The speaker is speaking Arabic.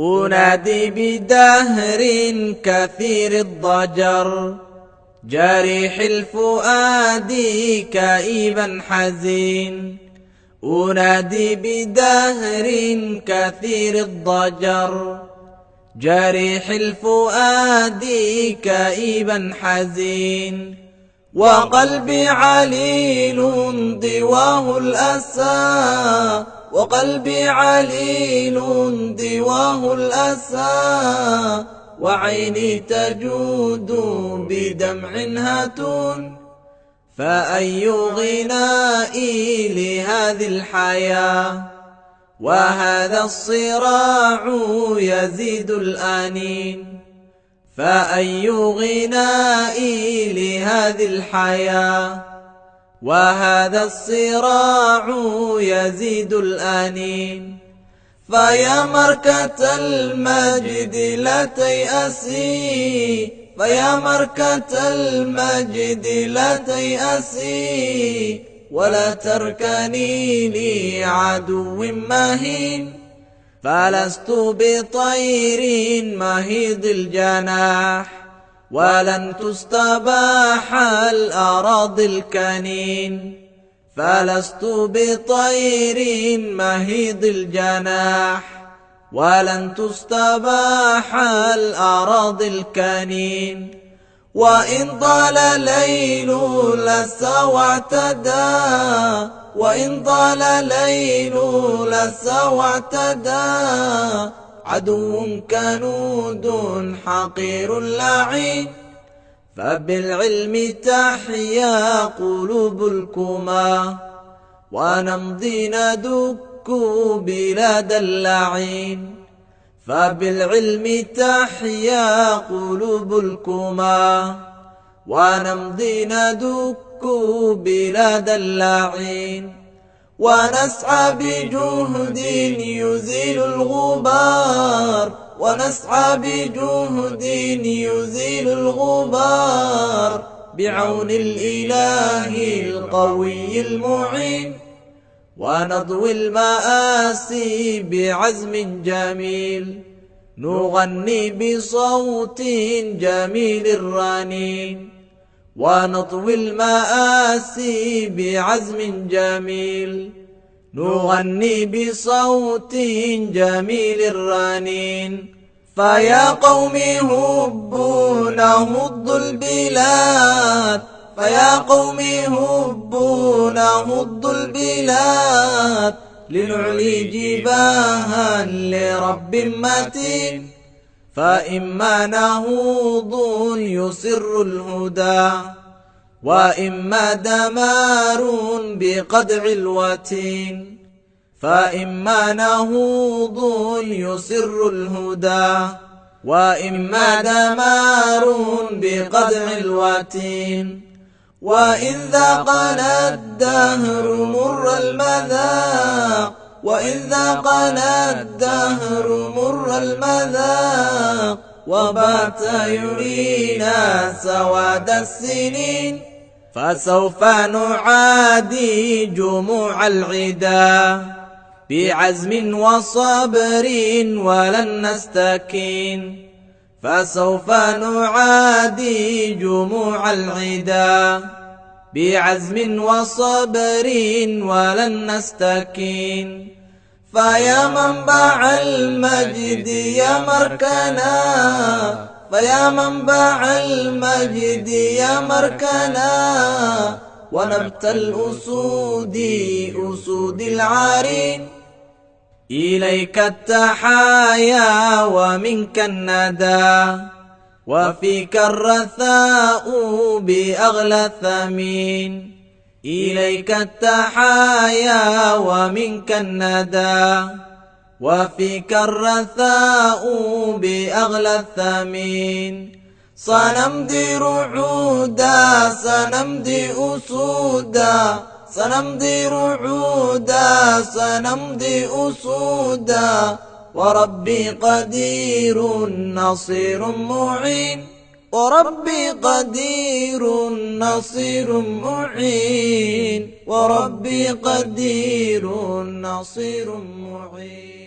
أنادي بدهر كثير الضجر جريح الفؤاد كئيبا حزين. أنادي بدهر كثير الضجر جريح الفؤاد كئيبا حزين. وقلبي عليل ضواه الأسى وقلبي عليل ضواه الأسى وعيني تجود بدمع هاتون. فأي غنائي لهذه الحياة وهذا الصراع يزيد الآنين. فأي غنائي لهذه الحياة وهذا الصراع يزيد الآنين. فيا مركة المجد لا تيأسي فيا مركة المجد لا تيأسي ولا تركني لعدو مهين. فلست بطير مهيض الجناح ولن تستباح الأراضي الكنين. فلست بطير مهيض الجناح ولن تستباح الأراضي الكنين. وإن طال الليل لسى واعتدى وإن طال الليل لسى واعتدى عدو كنود حقير لعين. فبالعلم تحيا قلوب الكما ونمضي ندك بلاد اللعين. فبالعلم تحيا قلوب الكما ونمضي ندك بلاد اللعين. ونسعى بجهد يزيل الغبار ونسعى بجهد يزيل الغبار بعون الإله القوي المعين. ونضوي المآسي بعزم جميل نغني بصوت جميل الرنين. ونطوي المآسي بعزم جميل نغني بصوت جميل الرنين. فيا قوم هبوا نهض البلاد فيا قوم هبوا نهض البلاد لنعلي جباها لرب متين. فإما نهوض يسر الهدى وإما دمار بقدع الوتين. فإما نهوض يسر الهدى وإما دمار بقدع الوتين. وإن ذاقنا الدهر مر المذاق وإن ذاقنا الدهر مر المذاق وبات يرينا سواد السنين. فسوف نعادي جموع العدا بعزم وصبر ولن نستكين. فسوف نعادي جموع العدا بعزم وصبر ولن نستكين. فيا منبع المجد يا مركنا فيا منبع المجد يا مركنا ونبت الأسود أسود العارين. إليك التحايا ومنك الندى وفيك الرثاء بأغلى الثمين. إليك التحايا ومنك الندى وفيك الرثاء بأغلى الثمين. سنمضي رعودا سنمضي أسودا سنمضي رعودا سنمضي أسودا وربي قدير نصير معين. وربي قدير نصير معين وربي قدير نصير معين.